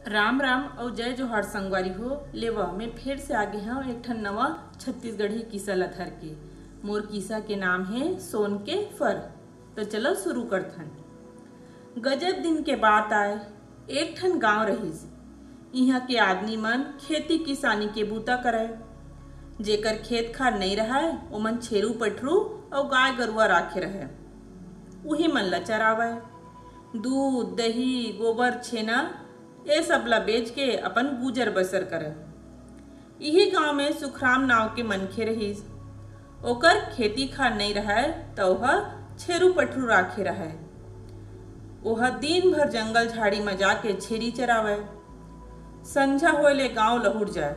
राम राम और जय जोहार संगवारी हो। लेवा मैं फिर से आगे हूँ एक ठन नवा छत्तीसगढ़ी किस्सा ला धर के। मोर किस्सा के नाम है सोन के फर। तो चलो शुरू करथन। गजब दिन के बात आए, एक ठन गांव रहीस। यहाँ के आदमी मन खेती किसानी के बूता करे। जेकर खेत खार नहीं रहा ओमन छेरू पटरू और गाय गरुआ राखे रहे, उही मन ला चरावे। दूध दही गोबर छेना ये सब ला बेच के अपन गुजर बसर करे। यही गांव में सुखराम नाव के मनखे रहीस। ओकर खेती खार नहीं रहा तो वह छेरू पटरू राखे रहे। वह दिन भर जंगल झाड़ी में जाके छेरी चरावे। संझा होले गांव लहुट जाए।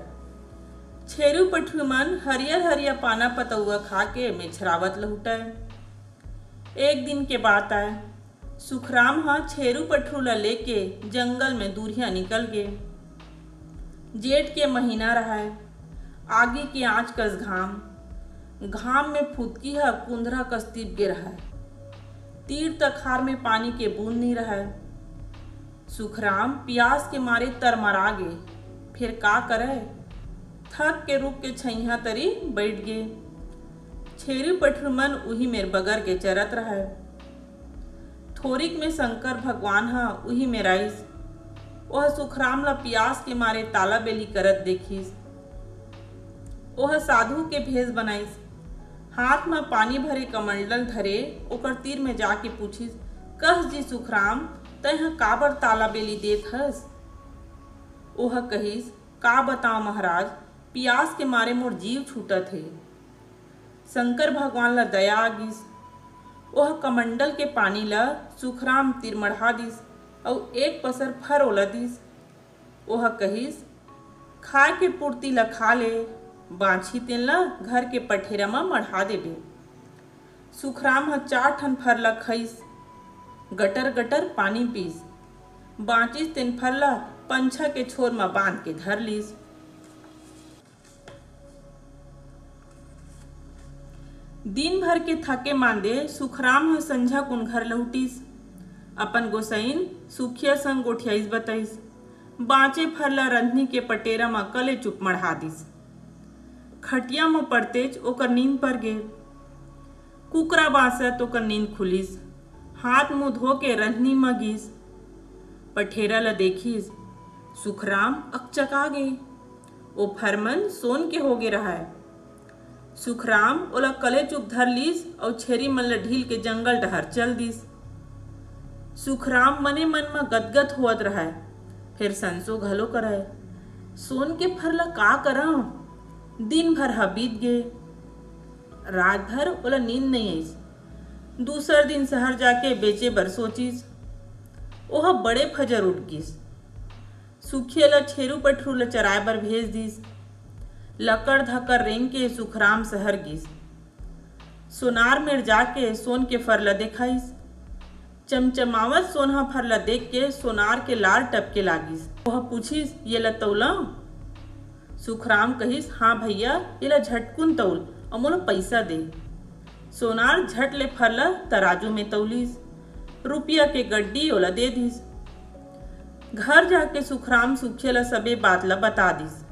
छेरू पटरू मन हरियर हरियर पाना पतौआ खा के मेछरावत लहुटे। एक दिन के बात आए, सुखराम हाँ छेरू पटरू ला लेके जंगल में दूरिया निकल गए। जेठ के महीना रहा, आगे की आँच कस घाम में फुदकी है कुंदरा कस तिप गे रहा। तीर तखार में पानी के बूंद नहीं रहा। सुखराम प्यास के मारे तरमरा गए। फिर का करे, थक के रुक के छैया तरी बैठ गए। छेरू पटरू मन उही मेर बगर के चरत रहा। थोरिक में शंकर भगवान हा उही में राइस। वह सुखराम ला प्यास के मारे ताला बेली करत देखिस। वह साधु के भेष बनाइस। हाथ में पानी भरे कमंडल धरे ओकर तीर में जाके पूछिस, कह जी सुखराम तैहा काबर ताला बेली देत हस? वह कहिस, का बताओ महाराज, प्यास के मारे मोर जीव छूटत है। शंकर भगवान ला दया आगिस। वह कमंडल के पानी ला सुखराम तीर मढ़ा दिस और एक पसर फर ओला दिस। वह कहिस, खाए के पूर्ति ला खा ले, बाछी तेन ला घर के पठेरा में मढ़ा देबे। सुखराम ह 4 ठन फर ला खइस, गटर गटर पानी पीस, बाँचिस तेन फर ला पंछा के छोर में बांध के धर लीस। दिन भर के थके मांदे सुखराम ह संझा कुन घर लहुटिस। अपन गोसाइन सुखिया संग गोठियाइस बताइस। बाँचे फरला रंधनी के पटेरा में कले चुप मढ़ा दिस। खटिया में पड़तेच ओकर नींद पर गे। कुकरा बासत ओकर नींद खुलिस। हाथ मुंह धो के रंधनी में गिस। पठेरा ला देखिस, सुखराम अकचका गे। ओ फरमन सोन के होगे रहा है। सुखराम ओला कले चुप धर लीस और छेरी मन ला ढील के जंगल डहर चल दिस। सुखराम मने मन में गदगद होत रहा। फिर संसो घलो करे, सोन के फर ला का करव? दिन भर ह बीत गे। रात भर ओला नींद नहीं आईस। दूसर दिन शहर जाके बेचे बर सोचिस। ओह बड़े फजर उठ गिस। सुखिया ला छेरू पटरू ला चराए बर भेज दिस। लकड़ धकर रेंग के सुखराम शहर गिस। सोनार मेर जाके सोन के फर ला देखाइस। चमचमावत सोनहा फर ला देख के सोनार के लार टपके लागिस। वह पूछिस, ये ला तौला? सुखराम कहिस, हाँ भैया ये ला झटकुन तौल और मोला पैसा दे। सोनार झट ले फर ला तराजू में तौलिस। रुपया के गड्डी ओला दे दिस। घर जाके सुखराम सुखिया ला सबे बात ला बता दिस।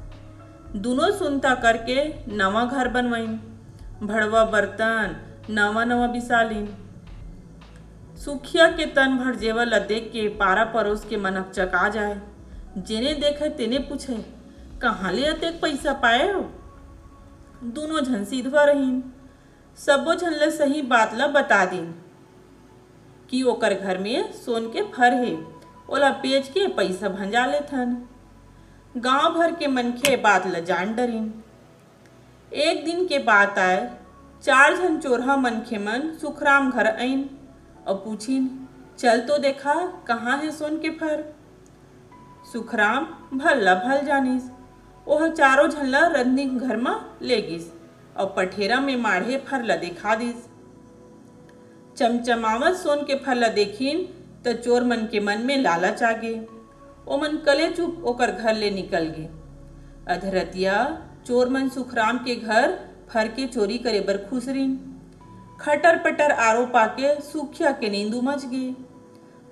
दोनों सुनता करके नवा घर बनवाइन। भड़वा बर्तन नवा नवा बिसालिन। सुखिया के तन भर जेवर ला देख के पारा पड़ोस के मन चका जाए। जेने देखे तेने पूछे, कहाँ ले अतेक पैसा पाए हो? दोनों झन सीधवा रहीन। सबो झन ला सही बात ला बता दिन कि ओकर घर में सोन के फर है, ओला बेच के पैसा भंजा लेथन। गांव भर के मनखे बात ला जान डरिन। एक दिन के बात आए, 4 झन चोरहा मनखे मन सुखराम घर आइन और पूछिन, चल तो देखा कहाँ है सोन के फर? सुखराम भल भल जानिस। ओह 4 झन ला रंधनी घर में ले गिस और पठेरा में माढ़े फर ला दिखा दिस। चमचमावत सोन के फर ला देखिन तो चोर मन के मन में लालच आ गे। ओ मन कले चुप ओकर घर ले निकल गे। अधरतिया चोर मन सुखराम के घर फर के चोरी करे बर खुसरिन। खटर पटर आरो पाके सुखिया के नींदू मच गे।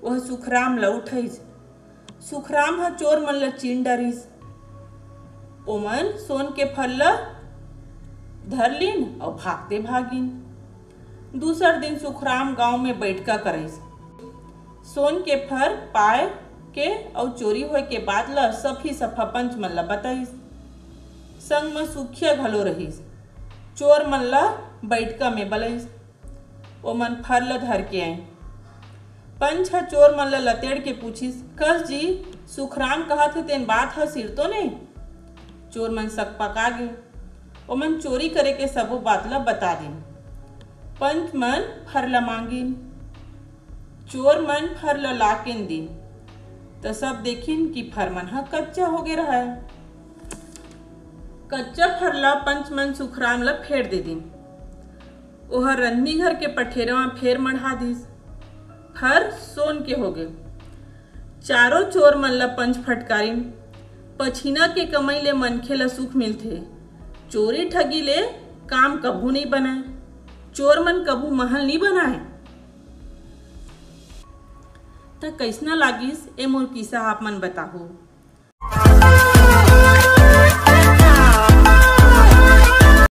वह सुखराम ल उठइस। सुखराम ह चोर मन ल चीन डरिस। ओमन सोन के फर ल धर लीन और भागते भागिन। दूसर दिन सुखराम गांव में बैठका करिस। सोन के फर पाए के और चोरी होए के बाद ल सफी सफा पंच मन ल बताइस। संग में सुखिया घलो रहिस। चोर मन ल बैठका में बलइस। ओमन फर ल धर के आए। पंच ह चोर मन ल लतेड़ के पूछिस, कस जी सुखराम कहत हे तेन बात ह सिर तो नहीं? चोर मन सक पका गे। ओमन चोरी करे के सबो बात ल बता दिन। पंच मन फर ल मांगिन। चोर मन फर ल लाकेन दिन तो सब देखिन कि फर मन ह कच्चा हो गे रहा है। कच्चा फर ल पंच मन सुखराम ल फेर दे दिन। ओहर रंधनी घर के पठेरा में फेर मढ़ा दिस। फर सोन के हो गए। चारों चोर मन ल पंच फटकारिन। पछिना के कमाई ले मनखे ल सुख मिलथे। चोरी ठगी ले काम कभू नहीं बनाए। चोर मन कभू महल नहीं बनाए। त कैसना लागिस ए मोर किस्सा आप मन बताहू।